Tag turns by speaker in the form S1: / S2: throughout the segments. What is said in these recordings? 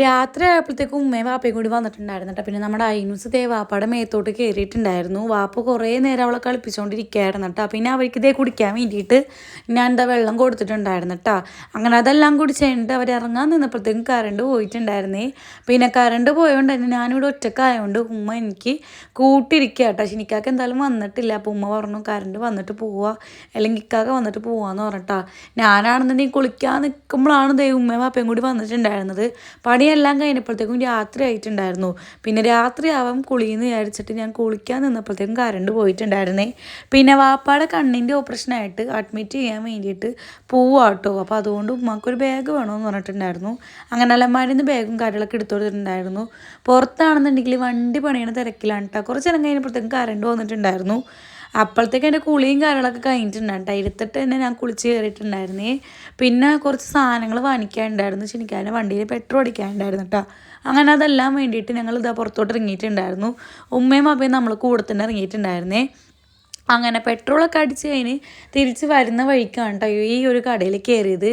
S1: രാത്രി ആയപ്പോഴത്തേക്കും ഉമ്മയും വാപ്പയും കൂടി വന്നിട്ടുണ്ടായിരുന്നു കേട്ടോ. പിന്നെ നമ്മുടെ അയിനൂസ് ദേ വാപ്പയുടെ മേത്തോട്ട് കയറിയിട്ടുണ്ടായിരുന്നു. വാപ്പ കുറേ നേരം അവളെ കളിപ്പിച്ചുകൊണ്ടിരിക്കുകയായിരുന്നു കേട്ടോ. പിന്നെ അവർക്ക് ഇതേ കുടിക്കാൻ വേണ്ടിയിട്ട് ഞാൻ എന്താ വെള്ളം കൊടുത്തിട്ടുണ്ടായിരുന്നു കേട്ടോ. അങ്ങനെ അതെല്ലാം കുടിച്ച് കഴിഞ്ഞിട്ട് അവർ ഇറങ്ങാൻ നിന്നപ്പോഴത്തേക്കും കറണ്ട് പോയിട്ടുണ്ടായിരുന്നേ. പിന്നെ കറണ്ട് പോയതുകൊണ്ട് തന്നെ ഞാനിവിടെ ഒറ്റക്കായതുകൊണ്ട് ഉമ്മ എനിക്ക് കൂട്ടിരിക്കുക കേട്ടോ. ശനിക്കാക്ക് എന്തായാലും വന്നിട്ടില്ല. അപ്പോൾ ഉമ്മ പറഞ്ഞു കറണ്ട് വന്നിട്ട് പോവുക, അല്ലെങ്കിൽ ഇക്കാക്ക വന്നിട്ട് പോവാന്ന് പറഞ്ഞിട്ടാ. ഞാനാണെന്നുണ്ടെങ്കിൽ കുളിക്കാൻ നിൽക്കുമ്പോഴാണ് ദേ ഉമ്മയും വാപ്പയും കൂടി വന്നിട്ടുണ്ടായിരുന്നത്. പണിയെല്ലാം കഴിഞ്ഞപ്പോഴത്തേക്കും രാത്രി ആയിട്ടുണ്ടായിരുന്നു. പിന്നെ രാത്രി ആവാം കുളിയെന്ന് വിചാരിച്ചിട്ട് ഞാൻ കുളിക്കാൻ നിന്നപ്പോഴത്തേക്കും കറണ്ട് പോയിട്ടുണ്ടായിരുന്നേ. പിന്നെ വാപ്പാടെ കണ്ണിൻ്റെ ഓപ്പറേഷനായിട്ട് അഡ്മിറ്റ് ചെയ്യാൻ വേണ്ടിയിട്ട് പോവാട്ടോ. അപ്പോൾ അതുകൊണ്ട് ഉമ്മാക്കൊരു ബാഗ് വേണമെന്ന് പറഞ്ഞിട്ടുണ്ടായിരുന്നു. അങ്ങനെ അലമാരിന്ന് ബാഗും കാര്യങ്ങളൊക്കെ എടുത്തു കൊടുത്തിട്ടുണ്ടായിരുന്നു. പുറത്താണെന്നുണ്ടെങ്കിൽ വണ്ടി പണിയണ തിരക്കിലാണ് കേട്ടോ. കുറച്ച് നേരം കഴിഞ്ഞപ്പോഴത്തേക്കും കറണ്ട് വന്നിട്ടുണ്ടായിരുന്നു. അപ്പോഴത്തേക്ക് എൻ്റെ കുളിയും കാര്യങ്ങളൊക്കെ കഴിഞ്ഞിട്ടുണ്ടായിരുന്നു. എടുത്തിട്ട് തന്നെ ഞാൻ കുളിച്ച് കയറിയിട്ടുണ്ടായിരുന്നേ. പിന്നെ കുറച്ച് സാധനങ്ങൾ വാങ്ങിക്കാനുണ്ടായിരുന്നു. ശനിക്കാരൻ്റെ വണ്ടിയിൽ പെട്രോൾ അടിക്കാനുണ്ടായിരുന്നു കേട്ടോ. അങ്ങനെ അതെല്ലാം വേണ്ടിയിട്ട് ഞങ്ങൾ ഇതാ പുറത്തോട്ട് ഇറങ്ങിയിട്ടുണ്ടായിരുന്നു. ഉമ്മയും അപ്പയും നമ്മൾ കൂടെ തന്നെ ഇറങ്ങിയിട്ടുണ്ടായിരുന്നേ. അങ്ങനെ പെട്രോളൊക്കെ അടിച്ച് കഴിഞ്ഞ് തിരിച്ച് വരുന്ന വഴിക്കാണ് കേട്ടോ ഈ ഒരു കടയിൽ കയറിയത്.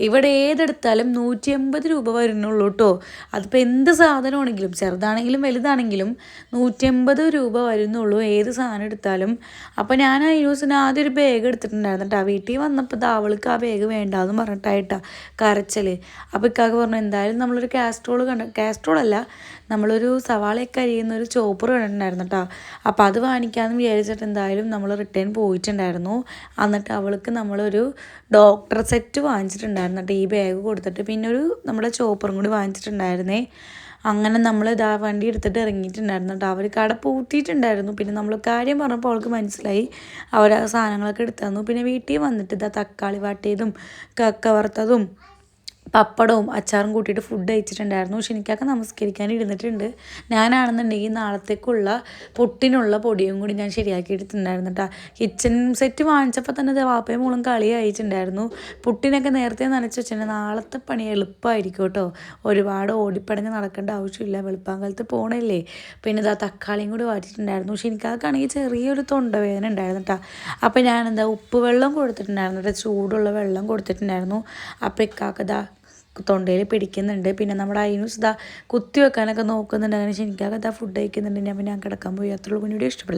S1: ഇവിടെ ഏതെടുത്താലും 180 രൂപ വരുന്നുള്ളൂ കേട്ടോ. അതിപ്പോൾ എന്ത് സാധനമാണെങ്കിലും ചെറുതാണെങ്കിലും വലുതാണെങ്കിലും 180 രൂപ വരുന്നുള്ളൂ ഏത് സാധനം എടുത്താലും. അപ്പോൾ ഞാൻ ആ യൂസിന് ആദ്യം ഒരു ബാഗ് എടുത്തിട്ടുണ്ടായിരുന്നു കേട്ടോ. വീട്ടിൽ വന്നപ്പോൾ അവൾക്ക് ആ ബാഗ് വേണ്ടാന്ന് പറഞ്ഞിട്ടായിട്ടാ കരച്ചൽ. അപ്പോൾ ഇക്കാക്ക് പറഞ്ഞു എന്തായാലും നമ്മളൊരു കാസ്ട്രോൾ അല്ല, നമ്മളൊരു സവാളയൊക്കെ അരിയുന്നൊരു ചോപ്പർ കണ്ടിട്ടുണ്ടായിരുന്നു കേട്ടോ. അപ്പോൾ അത് വാങ്ങിക്കാമെന്ന് വിചാരിച്ചിട്ട് എന്തായാലും നമ്മൾ റിട്ടേൺ പോയിട്ടുണ്ടായിരുന്നു. എന്നിട്ട് അവൾക്ക് നമ്മളൊരു ഡോക്ടർ സെറ്റ് വാങ്ങിച്ചിട്ടുണ്ടായിരുന്നു കേട്ടോ ഈ ബാഗ് കൊടുത്തിട്ട്. പിന്നെ ഒരു നമ്മുടെ ചോപ്പറും കൂടി വാങ്ങിച്ചിട്ടുണ്ടായിരുന്നേ. അങ്ങനെ നമ്മൾ ഇതാ വണ്ടി എടുത്തിട്ട് ഇറങ്ങിയിട്ടുണ്ടായിരുന്നു കേട്ടോ. അവർ കട പൂട്ടിയിട്ടുണ്ടായിരുന്നു. പിന്നെ നമ്മൾ കാര്യം പറഞ്ഞപ്പോൾ അവൾക്ക് മനസ്സിലായി. അവർ ആ സാധനങ്ങളൊക്കെ എടുത്തു തന്നു. പിന്നെ വീട്ടിൽ വന്നിട്ട് ഇതാ തക്കാളി വാട്ടിയതും കക്ക വറുത്തതും പപ്പടവും അച്ചാറും കൂട്ടിയിട്ട് ഫുഡ് കഴിച്ചിട്ടുണ്ടായിരുന്നു. പക്ഷെ എനിക്കൊക്കെ നമസ്കരിക്കാൻ ഇരുന്നിട്ടുണ്ട്. ഞാനാണെന്നുണ്ടെങ്കിൽ നാളത്തേക്കുള്ള പുട്ടിനുള്ള പൊടിയും കൂടി ഞാൻ ശരിയാക്കി എടുത്തിട്ടുണ്ടായിരുന്നു കേട്ടോ. കിച്ചൺ സെറ്റ് വാങ്ങിച്ചപ്പോൾ തന്നെ വാപ്പയും മോളും കളി അയച്ചിട്ടുണ്ടായിരുന്നു. പുട്ടിനൊക്കെ നേരത്തെ നനച്ച് വെച്ചിട്ടുണ്ടെങ്കിൽ നാളത്തെ പണി എളുപ്പമായിരിക്കും കേട്ടോ. ഒരുപാട് ഓടിപ്പടഞ്ഞ് നടക്കേണ്ട ആവശ്യമില്ല, വെളുപ്പാങ്കാലത്ത് പോകണല്ലേ. പിന്നെ ഇതാ തക്കാളിയും കൂടി വാട്ടിയിട്ടുണ്ടായിരുന്നു. പക്ഷെ എനിക്കാണെങ്കിൽ ചെറിയൊരു തൊണ്ടവേദന ഉണ്ടായിരുന്നു കേട്ടോ. അപ്പോൾ ഞാനെന്താ ഉപ്പ് വെള്ളം കൊടുത്തിട്ടുണ്ടായിരുന്നു കേട്ടോ, ചൂടുള്ള വെള്ളം കൊടുത്തിട്ടുണ്ടായിരുന്നു. അപ്പോൾ ഇക്കാക്കതാ തൊണ്ടയിൽ പിടിക്കുന്നുണ്ട്. പിന്നെ നമ്മുടെ അയിനൂസ് ഇതാ കുത്തി വെക്കാനൊക്കെ നോക്കുന്നുണ്ട്. അങ്ങനെ എനിക്കാകെ ഇതാ ഫുഡ് കഴിക്കുന്നുണ്ട്. ഞാൻ കിടക്കാൻ പോയി. അത്രയുള്ളൂ. കുഞ്ഞിയുടെ ഇഷ്ടപ്പെടും.